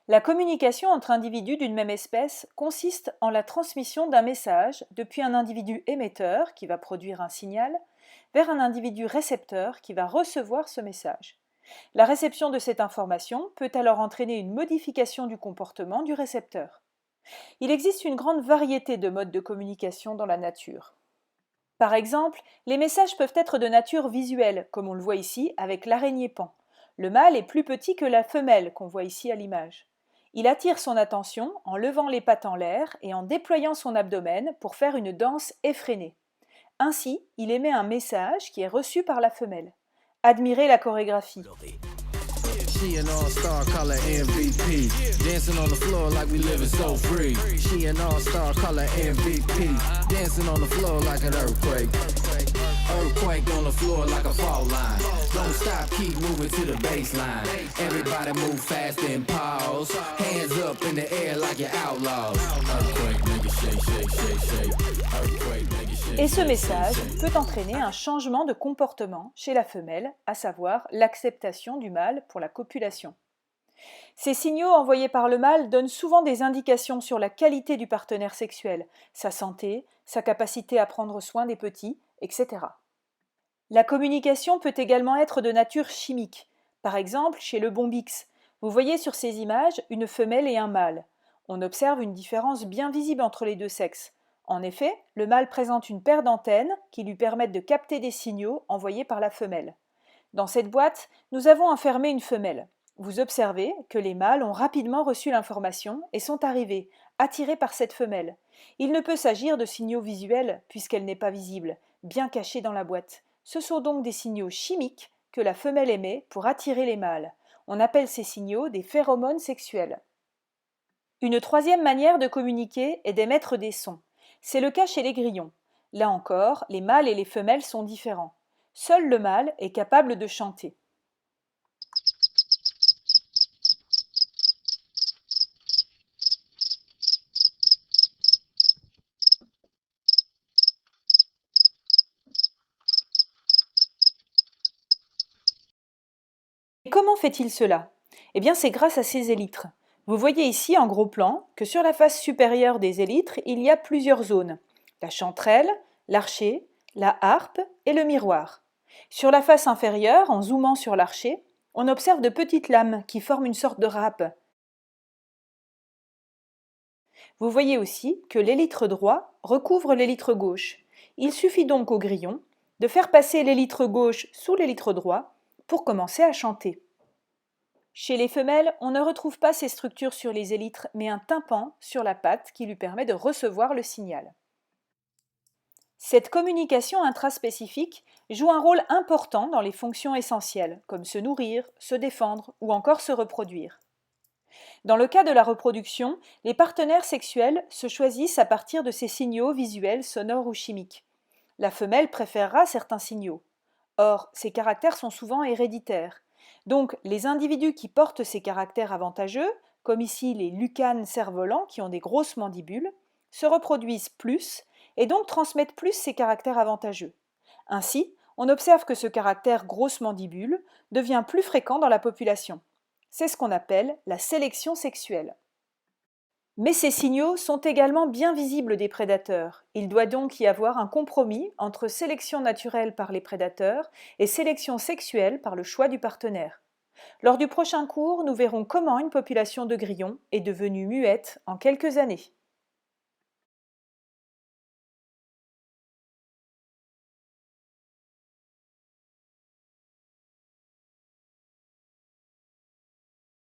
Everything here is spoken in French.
La communication entre individus d'une même espèce consiste en la transmission d'un message depuis un individu émetteur, qui va produire un signal, vers un individu récepteur, qui va recevoir ce message. La réception de cette information peut alors entraîner une modification du comportement du récepteur. Il existe une grande variété de modes de communication dans la nature. Par exemple, les messages peuvent être de nature visuelle, comme on le voit ici avec l'araignée paon. Le mâle est plus petit que la femelle qu'on voit ici à l'image. Il attire son attention en levant les pattes en l'air et en déployant son abdomen pour faire une danse effrénée. Ainsi, il émet un message qui est reçu par la femelle. Admirez la chorégraphie. She an all-star, call her MVP. Dancing on the floor like we living so free. She an all-star, call her MVP. Dancing on the floor like an earthquake. Earthquake on the floor like a fault line. Don't stop, keep moving to the baseline. Everybody move fast and pause. Hands up in the air like you're outlaws. Earthquake, nigga, shake, shake, shake, shake. Earthquake, nigga, shake. Et ce message peut entraîner un changement de comportement chez la femelle, à savoir l'acceptation du mâle pour la copulation. Ces signaux envoyés par le mâle donnent souvent des indications sur la qualité du partenaire sexuel, sa santé, sa capacité à prendre soin des petits, etc. La communication peut également être de nature chimique. Par exemple, chez le bombix, vous voyez sur ces images une femelle et un mâle. On observe une différence bien visible entre les deux sexes. En effet, le mâle présente une paire d'antennes qui lui permettent de capter des signaux envoyés par la femelle. Dans cette boîte, nous avons enfermé une femelle. Vous observez que les mâles ont rapidement reçu l'information et sont arrivés, attirés par cette femelle. Il ne peut s'agir de signaux visuels puisqu'elle n'est pas visible, bien cachée dans la boîte. Ce sont donc des signaux chimiques que la femelle émet pour attirer les mâles. On appelle ces signaux des phéromones sexuels. Une troisième manière de communiquer est d'émettre des sons. C'est le cas chez les grillons. Là encore, les mâles et les femelles sont différents. Seul le mâle est capable de chanter. Et comment fait-il cela? Eh bien, c'est grâce à ses élytres. Vous voyez ici en gros plan que sur la face supérieure des élytres, il y a plusieurs zones. La chanterelle, l'archet, la harpe et le miroir. Sur la face inférieure, en zoomant sur l'archet, on observe de petites lames qui forment une sorte de râpe. Vous voyez aussi que l'élytre droit recouvre l'élytre gauche. Il suffit donc au grillon de faire passer l'élytre gauche sous l'élytre droit pour commencer à chanter. Chez les femelles, on ne retrouve pas ces structures sur les élytres, mais un tympan sur la patte qui lui permet de recevoir le signal. Cette communication intraspécifique joue un rôle important dans les fonctions essentielles, comme se nourrir, se défendre ou encore se reproduire. Dans le cas de la reproduction, les partenaires sexuels se choisissent à partir de ces signaux visuels, sonores ou chimiques. La femelle préférera certains signaux. Or, ces caractères sont souvent héréditaires. Donc, les individus qui portent ces caractères avantageux, comme ici les lucanes cerfs-volants qui ont des grosses mandibules, se reproduisent plus et donc transmettent plus ces caractères avantageux. Ainsi, on observe que ce caractère grosse mandibule devient plus fréquent dans la population. C'est ce qu'on appelle la sélection sexuelle. Mais ces signaux sont également bien visibles des prédateurs. Il doit donc y avoir un compromis entre sélection naturelle par les prédateurs et sélection sexuelle par le choix du partenaire. Lors du prochain cours, nous verrons comment une population de grillons est devenue muette en quelques années.